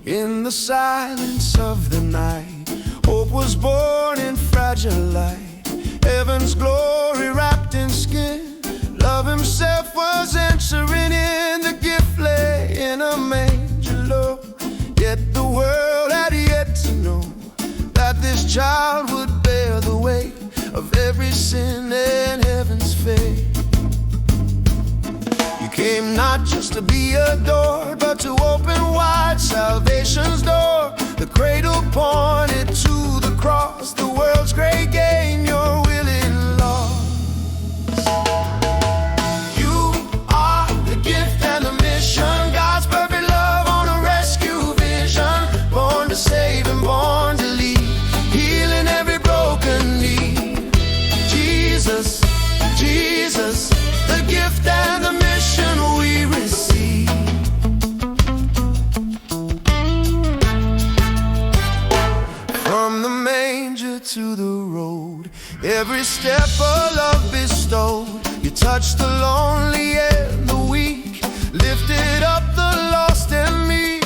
In the silence of the night, hope was born in fragile light. Heaven's glory wrapped in skin, love himself was entering in. The gift lay in a manger low, yet the world had yet to know that this child would bear the weight of every sin and heaven's fate. You came not just to be adored, but to open wide salvation's door. The cradle pointed to the cross, the world's great gain, your willing loss. You are the gift and the mission, God's perfect love on a rescue vision. Born to save and born to lead, healing every broken need. Jesus, Jesus, the gift and the mission we receive. From the manger to the road, every step a love bestowed. You touched the lonely and the weak, lifted up the lost and meek.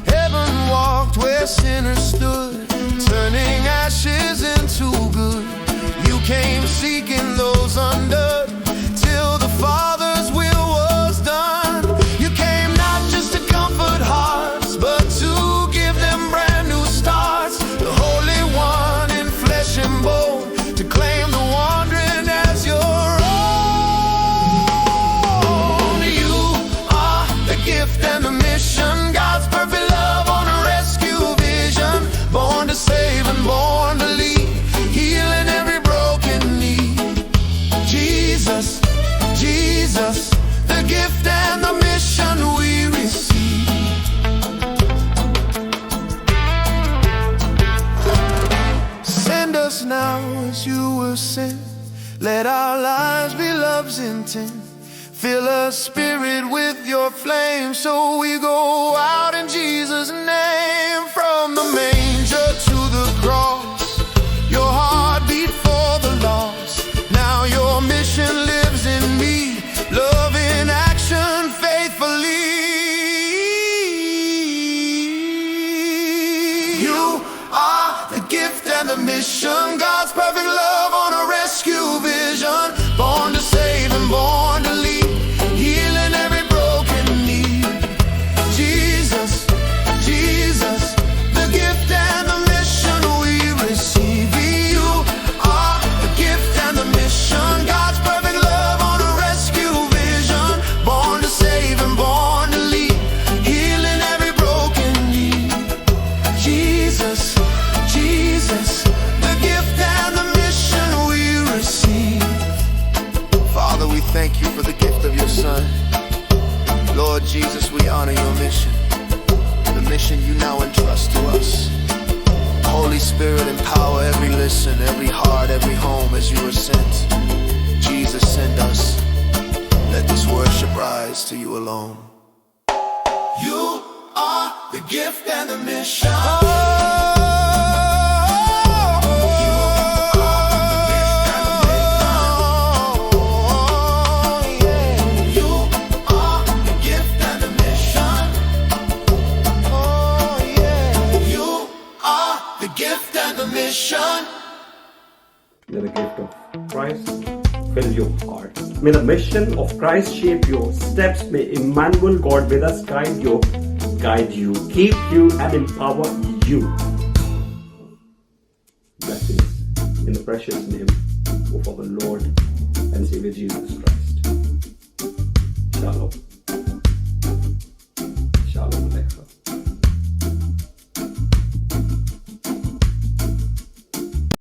Heaven walked where sinners stood, turning ashes into good. You came seeking those undone, till the Father's will was done. You came not just to comfort hearts, but to give them brand new starts. The Holy One in flesh and bone, to claim the wandering as your own. You are the gift and the mission, God's perfect love on a rescue vision. Born to save and born to lead, healing every broken need. Jesus, Jesus, the gift and the mission we receive. Send us now as you were sent. Let our lives be love's intent. Fill us, Spirit, with your flame, so we go out in Jesus' name. From the manger to the cross, your heart beat for the lost. Now your mission lives in me, love in action faithfully. You are the gift and the mission, God's perfect love on a rescue vision. Born to save and born to lead, healing every broken need. Jesus, Jesus, the gift and the mission we receive. You are the gift and the mission, God's perfect love on a rescue vision. Born to save and born to lead, healing every broken need. Jesus, Jesus, the gift and the mission we receive. Father, we thank you for the gift of your Son. Lord Jesus, we honor your mission, the mission you now entrust to us. Holy Spirit, empower every listen, every heart, every home as you are sent. Jesus, send us. Let this worship rise to you alone. You are the gift and the mission. May the gift of Christ fill your heart. May the mission of Christ shape your steps. May Emmanuel, God with us, guide you, keep you, and empower you. Blessings in the precious name of our Lord and Savior Jesus Christ.